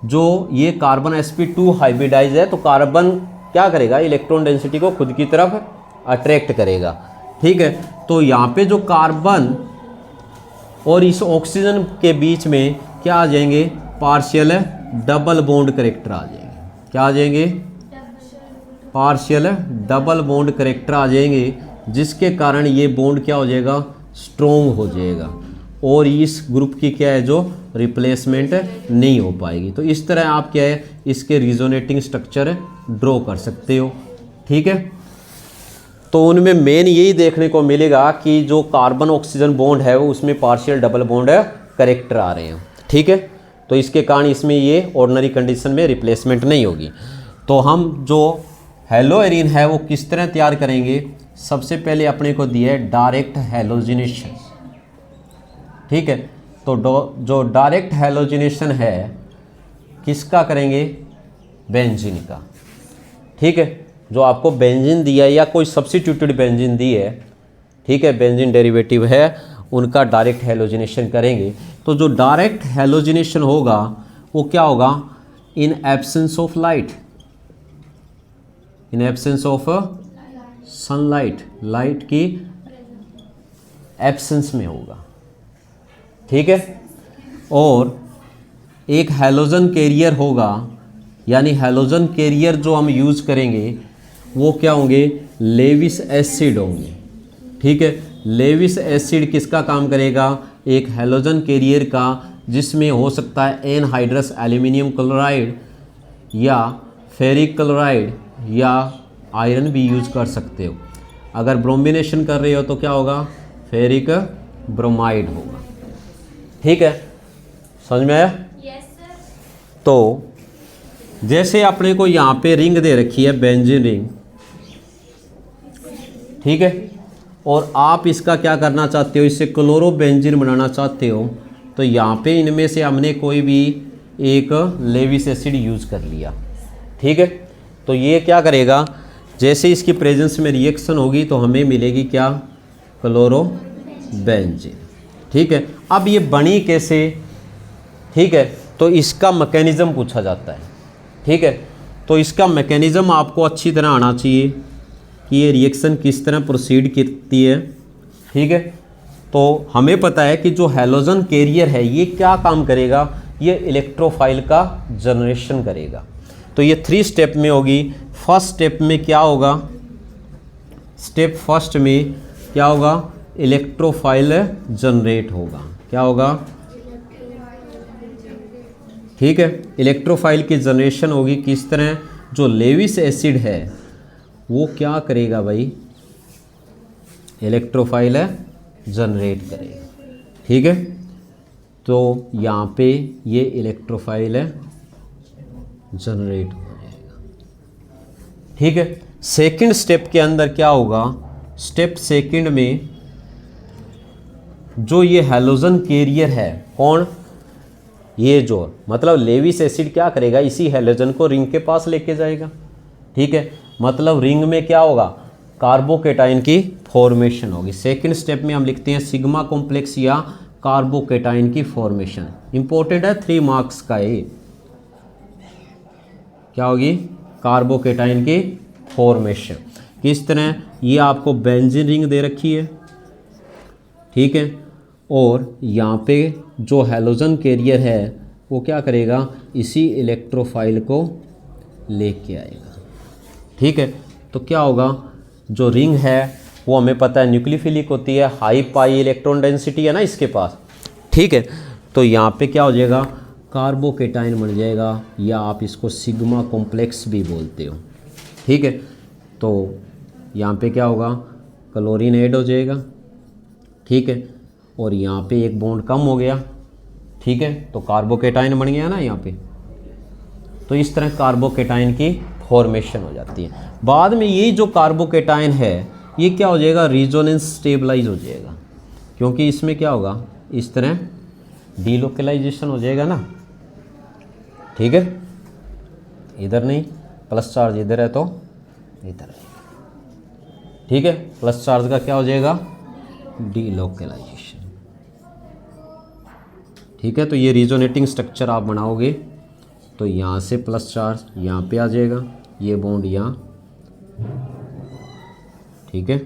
जो ये कार्बन sp2 हाइब्रिडाइज है तो कार्बन क्या करेगा, इलेक्ट्रॉन डेंसिटी को खुद की तरफ अट्रैक्ट करेगा। ठीक है, तो यहाँ पे जो कार्बन और इस ऑक्सीजन के बीच में क्या आ जाएंगे, पार्शियल डबल बॉन्ड करेक्टर आ जाएंगे। क्या आ जाएंगे, पार्शियल डबल बॉन्ड करेक्टर आ जाएंगे, जिसके कारण ये बॉन्ड क्या हो जाएगा, स्ट्रोंग हो जाएगा, और इस ग्रुप की क्या है, जो रिप्लेसमेंट नहीं हो पाएगी। तो इस तरह आप क्या है, इसके रिजोनेटिंग स्ट्रक्चर ड्रॉ कर सकते हो। ठीक है, तो उनमें मेन यही देखने को मिलेगा कि जो कार्बन ऑक्सीजन बॉन्ड है वो उसमें पार्शियल डबल बॉन्ड करेक्टर आ रहे हैं। ठीक है, तो इसके कारण इसमें ये ऑर्डिनरी कंडीशन में रिप्लेसमेंट नहीं होगी। तो हम जो हेलो एरीन है वो किस तरह तैयार करेंगे, सबसे पहले अपने को दिया है डायरेक्ट हेलोजिनेशन। ठीक है, तो जो डायरेक्ट हेलोजिनेशन है किसका करेंगे, बेंजीन का। ठीक है, जो आपको बेंजीन दिया या कोई सब्स्टिट्यूटेड बेंजीन दी है, ठीक है, बेंजीन डेरिवेटिव है, उनका डायरेक्ट हेलोजिनेशन करेंगे। तो जो डायरेक्ट हेलोजिनेशन होगा वो क्या होगा, in absence of light, in absence of sunlight, light की एब्सेंस में होगा। ठीक है, और एक हैलोजन कैरियर होगा, यानी हैलोजन कैरियर जो हम यूज़ करेंगे वो क्या होंगे, लेविस एसिड होंगे। ठीक है, लेविस एसिड किसका काम करेगा, एक हैलोजन कैरियर का, जिसमें हो सकता है एनहाइड्रस एल्यूमिनियम क्लोराइड या फेरिक क्लोराइड या आयरन भी यूज कर सकते हो। अगर ब्रोमिनेशन कर रहे हो तो क्या होगा, फेरिक ब्रोमाइड होगा। ठीक है, समझ में आया? Yes sir. तो जैसे अपने को यहाँ पे रिंग दे रखी है, बेंजीन रिंग। ठीक है, और आप इसका क्या करना चाहते हो, इससे क्लोरोबेंजीन बनाना चाहते हो, तो यहाँ पे इनमें से हमने कोई भी एक लेविस एसिड यूज़ कर लिया। ठीक है, तो ये क्या करेगा, जैसे इसकी प्रेजेंस में रिएक्शन होगी तो हमें मिलेगी क्या, क्लोरोबेंजीन। ठीक है, अब ये बनी कैसे, ठीक है, तो इसका मैकेनिज़्म पूछा जाता है। ठीक है, तो इसका मैकेनिज़्म आपको अच्छी तरह आना चाहिए कि ये रिएक्शन किस तरह प्रोसीड करती है। ठीक है, तो हमें पता है कि जो हैलोजन कैरियर है ये क्या काम करेगा, ये इलेक्ट्रोफाइल का जनरेशन करेगा। तो ये 3 स्टेप में होगी। फर्स्ट स्टेप में क्या होगा, स्टेप फर्स्ट में क्या होगा, इलेक्ट्रोफाइल जनरेट होगा। क्या होगा, ठीक है, इलेक्ट्रोफाइल की जनरेशन होगी। किस तरह, जो लेविस एसिड है वो क्या करेगा भाई, इलेक्ट्रोफाइल जनरेट करेगा। ठीक है, तो यहाँ पे ये इलेक्ट्रोफाइल जनरेट हो जाएगा। ठीक है, सेकंड स्टेप के अंदर क्या होगा, स्टेप सेकंड में जो ये हैलोजन कैरियर है, कौन, ये जो मतलब लेविस एसिड क्या करेगा, इसी हैलोजन को रिंग के पास लेके जाएगा। ठीक है, मतलब रिंग में क्या होगा, कार्बोकेटाइन की फॉर्मेशन होगी। सेकंड स्टेप में हम लिखते हैं सिग्मा कॉम्प्लेक्स या कार्बोकेटाइन की फॉर्मेशन। इंपॉर्टेंट है, 3 मार्क्स का ये। क्या होगी? कार्बोकेटाइन की फॉर्मेशन। किस तरह? ये आपको बेंजीन रिंग दे रखी है, ठीक है, और यहाँ पे जो हैलोजन कैरियर है वो क्या करेगा? इसी इलेक्ट्रोफाइल को लेके आएगा, ठीक है। तो क्या होगा? जो रिंग है वो हमें पता है न्यूक्लियोफिलिक होती है, हाई पाई इलेक्ट्रॉन डेंसिटी है ना इसके पास, ठीक है। तो यहाँ पे क्या हो जाएगा? कार्बोकेटाइन बन जाएगा, या आप इसको सिग्मा कॉम्प्लेक्स भी बोलते हो, ठीक है। तो यहाँ पे क्या होगा? क्लोरीन ऐड हो जाएगा, ठीक है, और यहाँ पे एक बॉन्ड कम हो गया, ठीक है, तो कार्बोकेटाइन बन गया ना यहाँ पे। तो इस तरह कार्बोकेटाइन की फॉर्मेशन हो जाती है। बाद में ये जो कार्बोकेटाइन है ये क्या हो जाएगा? रेजोनेंस स्टेबलाइज हो जाएगा, क्योंकि इसमें क्या होगा? इस तरह डीलोकलाइजेशन हो जाएगा ना, ठीक है। इधर नहीं, प्लस चार्ज इधर है तो इधर है, ठीक है। प्लस चार्ज का क्या हो जाएगा? डीलोकलाइजेशन, ठीक है। तो ये रिजोनेटिंग स्ट्रक्चर आप बनाओगे तो यहाँ से प्लस चार्ज यहाँ पे आ जाएगा, ये बॉन्ड यहाँ, ठीक है,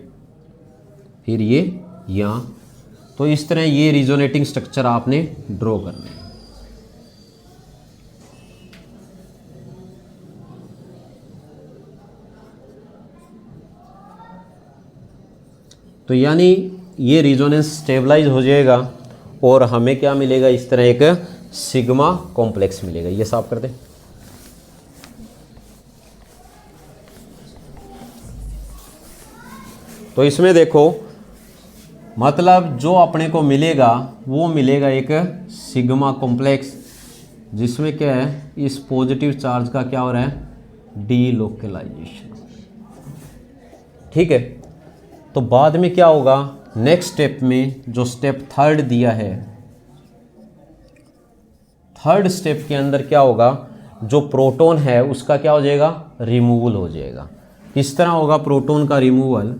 फिर ये यहाँ। तो इस तरह ये रिजोनेटिंग स्ट्रक्चर आपने ड्रॉ करना है। तो यानी ये रिजोनेंस स्टेबलाइज हो जाएगा और हमें क्या मिलेगा? इस तरह एक सिग्मा कॉम्प्लेक्स मिलेगा। ये साफ कर दें। तो इसमें देखो, मतलब जो अपने को मिलेगा वो मिलेगा एक सिग्मा कॉम्प्लेक्स, जिसमें क्या है? इस पॉजिटिव चार्ज का क्या हो रहा है? डीलोकलाइजेशन, ठीक है। तो बाद में क्या होगा? नेक्स्ट स्टेप में जो स्टेप थर्ड दिया है, थर्ड स्टेप के अंदर क्या होगा? जो प्रोटॉन है उसका क्या हो जाएगा? रिमूवल हो जाएगा। किस तरह होगा प्रोटॉन का रिमूवल?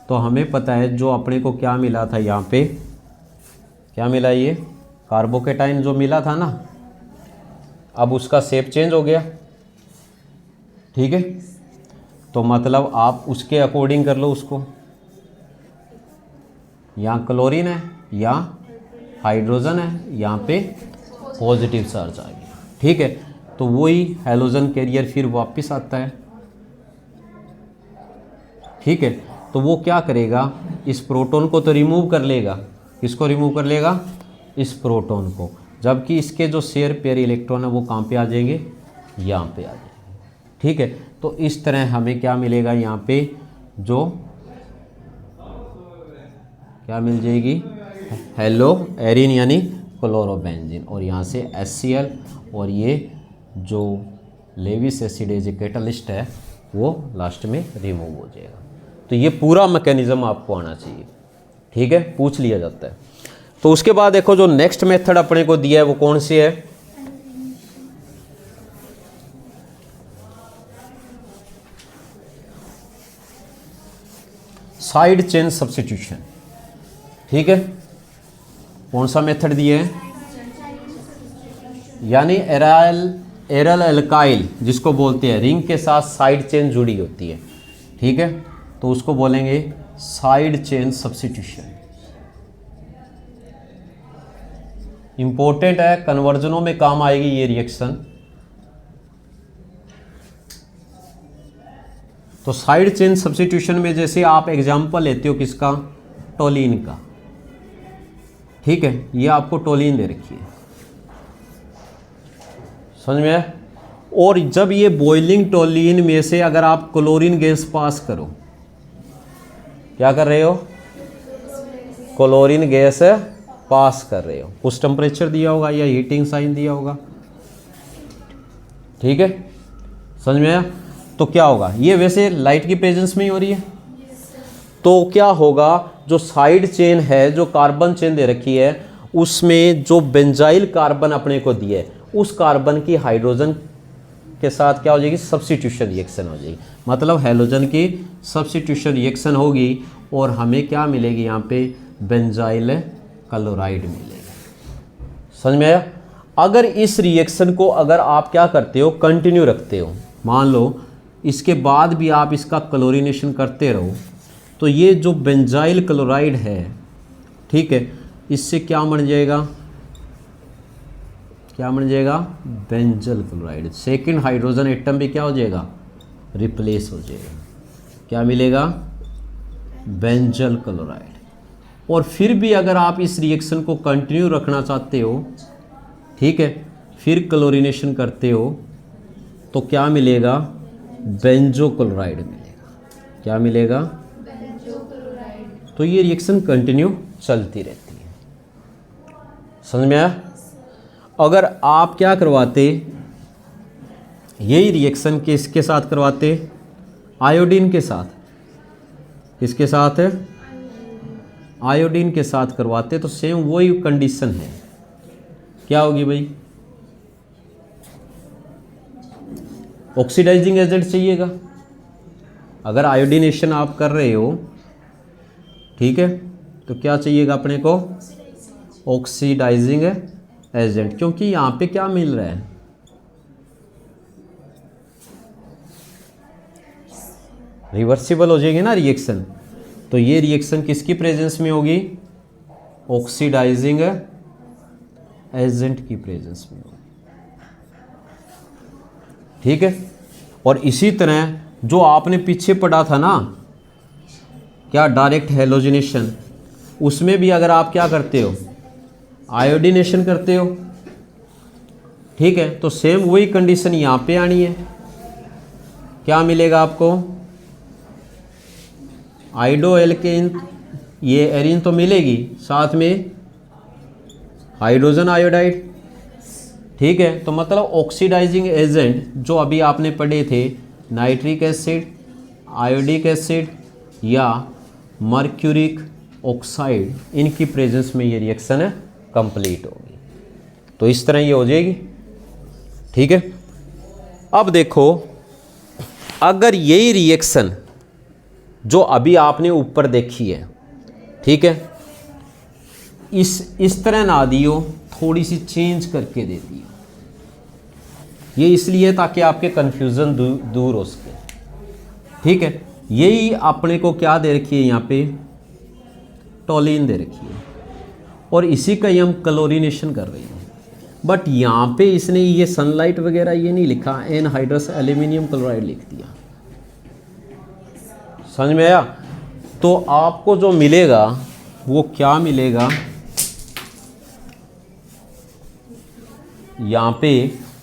तो हमें पता है जो अपने को क्या मिला था, यहाँ पे क्या मिला? ये कार्बोकेटाइन जो मिला था ना, अब उसका शेप चेंज हो गया, ठीक है। तो मतलब आप उसके अकॉर्डिंग कर लो उसको। यहाँ क्लोरीन है, यहाँ हाइड्रोजन है, यहाँ पे पॉजिटिव चार्ज आ गया, ठीक है। तो वही हैलोजन कैरियर फिर वापस आता है, ठीक है। तो वो क्या करेगा? इस प्रोटॉन को तो रिमूव कर लेगा। किसको रिमूव कर लेगा? इस प्रोटॉन को। जबकि इसके जो शेयर पेयर इलेक्ट्रॉन है वो कहाँ पे आ जाएंगे? यहाँ पे आ जाएंगे, ठीक है। तो इस तरह हमें क्या मिलेगा? यहाँ पे जो क्या मिल जाएगी? हेलो एरिन यानी क्लोरोबेंजीन, और यहाँ से HCl, और ये जो लेविस एसिडेज कैटलिस्ट है वो लास्ट में रिमूव हो जाएगा। तो ये पूरा मैकेनिज्म आपको आना चाहिए, ठीक है, पूछ लिया जाता है। तो उसके बाद देखो जो नेक्स्ट मेथड अपने को दिया है वो कौन सी है? साइड चेन सब्स्टिट्यूशन, ठीक है। कौन सा मेथड दिए है? यानी एरल एल्काइल जिसको बोलते हैं, रिंग के साथ साइड चेन जुड़ी होती है, ठीक है, तो उसको बोलेंगे साइड चेन सब्स्टिट्यूशन। इंपॉर्टेंट है, कन्वर्जनों में काम आएगी ये रिएक्शन। तो साइड चेन सब्स्टिट्यूशन में जैसे आप एग्जांपल लेते हो किसका? टोलिन का, ठीक है। ये आपको टोलिन दे रखी है, समझ में आया? और जब ये बॉइलिंग टोलिन में से अगर आप क्लोरीन गैस पास करो, क्या कर रहे हो? क्लोरीन गैस पास कर रहे हो। कुछ टेम्परेचर दिया होगा या हीटिंग साइन दिया होगा, ठीक है, समझ में आया? तो क्या होगा? ये वैसे लाइट की प्रेजेंस में ही हो रही है, तो क्या होगा? जो साइड चेन है, जो कार्बन चेन दे रखी है, उसमें जो बेंजाइल कार्बन अपने को दिए, उस कार्बन की हाइड्रोजन के साथ क्या हो जाएगी? सब्स्टिट्यूशन रिएक्शन हो जाएगी। मतलब हैलोजन की सब्स्टिट्यूशन रिएक्शन होगी और हमें क्या मिलेगी यहाँ पे, बेंजाइल क्लोराइड मिलेगा। समझ में आया? अगर इस रिएक्शन को अगर आप क्या करते हो, कंटिन्यू रखते हो, मान लो इसके बाद भी आप इसका क्लोरीनेशन करते रहो, तो ये जो बेंजाइल क्लोराइड है, ठीक है, इससे क्या बन जाएगा, क्या बन जाएगा, benzyl chloride. Second hydrogen atom भी क्या हो जाएगा, रिप्लेस हो जाएगा। क्या मिलेगा, बेंजल क्लोराइड। और फिर भी अगर आप इस रिएक्शन को कंटिन्यू रखना चाहते हो, ठीक है, फिर क्लोरीनेशन करते हो, तो क्या मिलेगा, बेंजो क्लोराइड मिलेगा। क्या मिलेगा, बेंजो क्लोराइड। तो ये रिएक्शन कंटिन्यू चलती रहती है। समझ में आया? अगर आप क्या करवाते, यही रिएक्शन किसके साथ करवाते, आयोडीन के साथ, किसके साथ, आयोडीन के साथ करवाते, तो सेम वही कंडीशन है। क्या होगी भाई, ऑक्सीडाइजिंग एजेंट चाहिएगा। अगर आयोडीनेशन आप कर रहे हो, ठीक है, तो क्या चाहिएगा अपने को, ऑक्सीडाइजिंग एजेंट। क्योंकि यहाँ पे क्या मिल रहा है, रिवर्सिबल हो जाएगी ना रिएक्शन, तो ये रिएक्शन किसकी प्रेजेंस में होगी, ऑक्सीडाइजिंग एजेंट की प्रेजेंस में होगी। ठीक है, और इसी तरह जो आपने पीछे पढ़ा था ना, क्या डायरेक्ट हेलोजिनेशन, उसमें भी अगर आप क्या करते हो, आयोडीनेशन करते हो, ठीक है, तो सेम वही कंडीशन यहाँ पे आनी है। क्या मिलेगा आपको, आइडो एल्केन, ये एरिन तो मिलेगी, साथ में हाइड्रोजन आयोडाइड। ठीक है, तो मतलब ऑक्सीडाइजिंग एजेंट जो अभी आपने पढ़े थे, नाइट्रिक एसिड, आयोडिक एसिड या मर्क्यूरिक ऑक्साइड, इनकी प्रेजेंस में ये रिएक्शन है कंप्लीट होगी। तो इस तरह ये हो जाएगी। ठीक है, अब देखो, अगर यही रिएक्शन जो अभी आपने ऊपर देखी है, ठीक है, इस तरह ना दियो, थोड़ी सी चेंज करके दे दियो, ये इसलिए ताकि आपके कन्फ्यूज़न दूर हो सके। ठीक है, यही अपने को क्या दे रखी है यहाँ पे, टोलिन दे रखी है, और इसी का ही हम क्लोरीनेशन कर रहे हैं। बट यहाँ पे इसने ये सनलाइट वगैरह ये नहीं लिखा, एनहाइड्रस एल्यूमिनियम क्लोराइड लिख दिया। समझ में आया? तो आपको जो मिलेगा वो क्या मिलेगा, यहाँ पे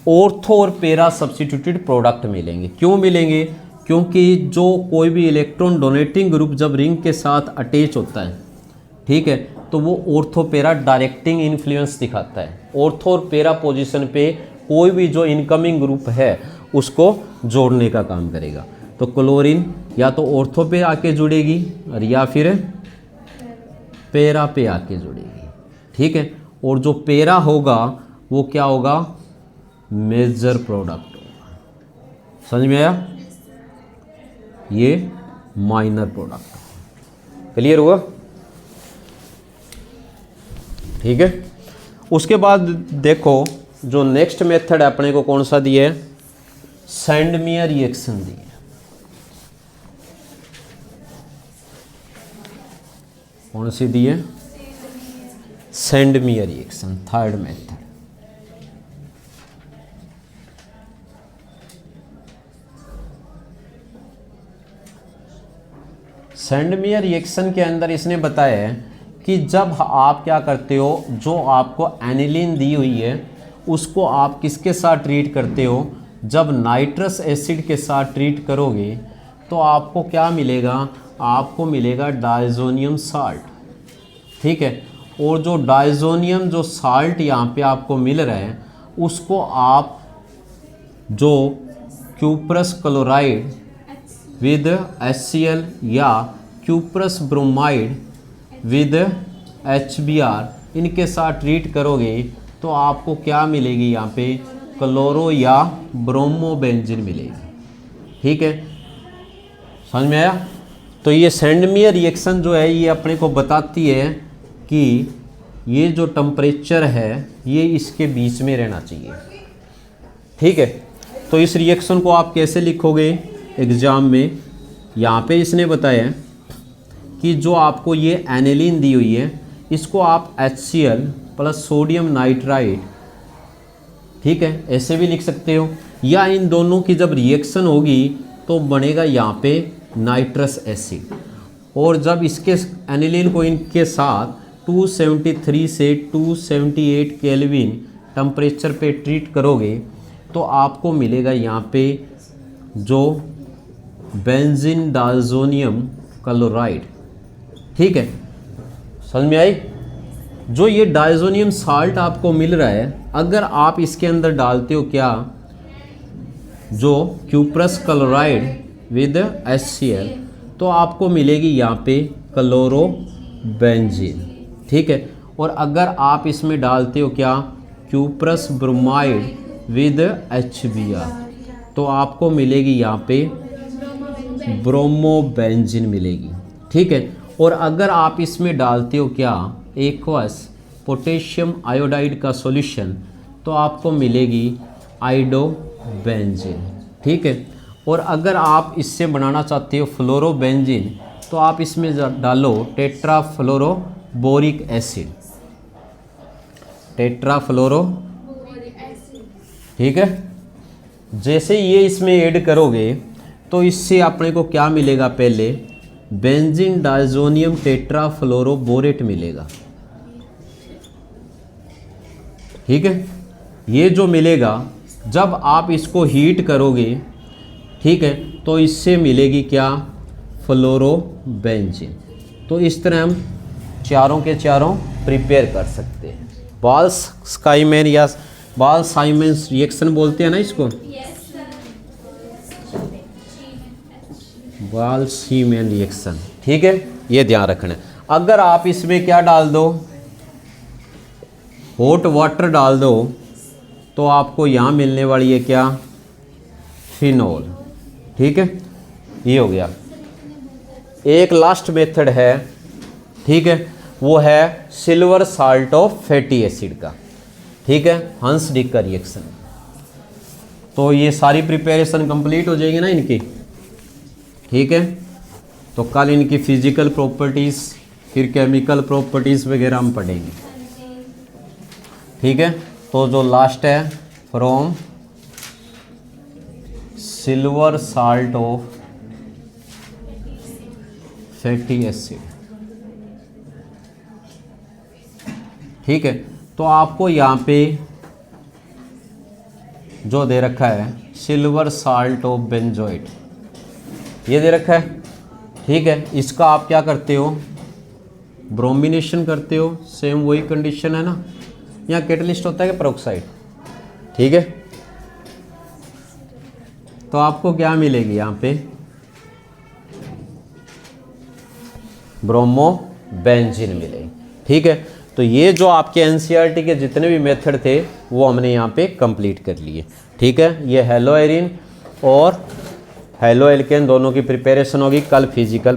ऑर्थो और पैरा सब्स्टिट्यूटेड प्रोडक्ट मिलेंगे। क्यों मिलेंगे? क्योंकि जो कोई भी इलेक्ट्रॉन डोनेटिंग ग्रुप जब रिंग के साथ अटैच होता है, ठीक है, तो वो ऑर्थो पैरा डायरेक्टिंग इन्फ्लुएंस दिखाता है। ऑर्थो और पैरा पोजीशन पे कोई भी जो इनकमिंग ग्रुप है उसको जोड़ने का काम करेगा। तो क्लोरीन या तो ऑर्थो पे आके जुड़ेगी और या फिर पैरा पे आके जुड़ेगी। ठीक है, और जो पैरा होगा वो क्या होगा, मेजर प्रोडक्ट होगा। समझ में आया? ये माइनर प्रोडक्ट। क्लियर हुआ? ठीक है, उसके बाद देखो जो नेक्स्ट मेथड है अपने को कौन सा दिया है, सैंडमियर रिएक्शन दी है। कौन सी दी है? सैंडमियर रिएक्शन, थर्ड मेथड। सैंडमियर रिएक्शन के अंदर इसने बताया है कि जब आप क्या करते हो, जो आपको एनिलीन दी हुई है उसको आप किसके साथ ट्रीट करते हो, जब नाइट्रस एसिड के साथ ट्रीट करोगे तो आपको क्या मिलेगा, आपको मिलेगा डायजोनियम साल्ट। ठीक है, और जो डायजोनियम जो साल्ट यहाँ पे आपको मिल रहा है उसको आप जो क्यूप्रस क्लोराइड विद HCl या क्यूप्रस ब्रोमाइड विद HBr इनके साथ ट्रीट करोगे तो आपको क्या मिलेगी, यहाँ पे क्लोरो या ब्रोमोबेंजीन मिलेगी। ठीक है, समझ में आया? तो ये सेंडमियर रिएक्शन जो है ये अपने को बताती है कि ये जो टेम्परेचर है ये इसके बीच में रहना चाहिए। ठीक है, तो इस रिएक्शन को आप कैसे लिखोगे एग्ज़ाम में? यहाँ पे इसने बताया कि जो आपको ये एनिलीन दी हुई है इसको आप HCl प्लस सोडियम नाइट्राइड, ठीक है, ऐसे भी लिख सकते हो, या इन दोनों की जब रिएक्शन होगी तो बनेगा यहाँ पे नाइट्रस एसिड। और जब इसके एनिलीन को इनके साथ 273 से 278 केल्विन टेम्परेचर पे ट्रीट करोगे तो आपको मिलेगा यहाँ पे जो बेंजीन डायज़ोनियम क्लोराइड। ठीक है, समझ में आई? जो ये डायज़ोनियम साल्ट आपको मिल रहा है, अगर आप इसके अंदर डालते हो क्या, जो क्यूप्रस क्लोराइड विद HCl, तो आपको मिलेगी यहाँ पे क्लोरोबेंजीन। ठीक है, और अगर आप इसमें डालते हो क्या, क्यूप्रस ब्रोमाइड विद HBr, तो आपको मिलेगी यहाँ पे ब्रोमोबेंजीन मिलेगी। ठीक है, और अगर आप इसमें डालते हो क्या, एक्वस पोटेशियम आयोडाइड का सॉल्यूशन, तो आपको मिलेगी आइडोबेंजीन। ठीक है, और अगर आप इससे बनाना चाहते हो फ्लोरोबेंजीन तो आप इसमें डालो टेट्राफ्लोरोबोरिक एसिड, टेट्राफ्लोरो। ठीक है, जैसे ये इसमें ऐड करोगे तो इससे अपने को क्या मिलेगा, पहले बेंजीन डायज़ोनियम टेट्राफ्लोरोबोरेट मिलेगा। ठीक है, ये जो मिलेगा जब आप इसको हीट करोगे, ठीक है, तो इससे मिलेगी क्या, फ्लोरोबेंजीन। तो इस तरह हम चारों के चारों प्रिपेयर कर सकते हैं। बाल्स-साइमन या बाल्स-साइमन रिएक्शन बोलते हैं ना इसको, बाल्स-साइमन रिएक्शन। ठीक है, ये ध्यान रखना है। अगर आप इसमें क्या डाल दो, हॉट वाटर डाल दो, तो आपको यहाँ मिलने वाली है क्या, फिनॉल। ठीक है, ये हो गया। एक लास्ट मेथड है, ठीक है, वो है silver salt of fatty acid का। ठीक है, हंस डिक का रिएक्शन। तो ये सारी प्रिपरेशन कंप्लीट हो जाएगी ना इनकी। ठीक है, तो कल इनकी फिजिकल प्रॉपर्टीज़ फिर केमिकल प्रॉपर्टीज़ वगैरह हम पढ़ेंगे। ठीक है, तो जो लास्ट है, from silver salt of fatty acid. ठीक है, तो आपको यहाँ पे जो दे रखा है सिल्वर साल्ट ऑफ बेंजोइट, ये दे रखा है। ठीक है, इसका आप क्या करते हो, ब्रोमिनेशन करते हो, सेम वही कंडीशन है ना, यहाँ कैटलिस्ट होता है कि पेरोक्साइड। ठीक है, तो आपको क्या मिलेगी यहाँ पे, ब्रोमोबेंजीन मिलेगी। ठीक है, तो ये जो आपके एनसीईआरटी के जितने भी मेथड थे वो हमने यहाँ पे कंप्लीट कर लिए। ठीक है, ये हेलो एरिन और हेलो एल्केन दोनों की प्रिपरेशन होगी कल फिजिकल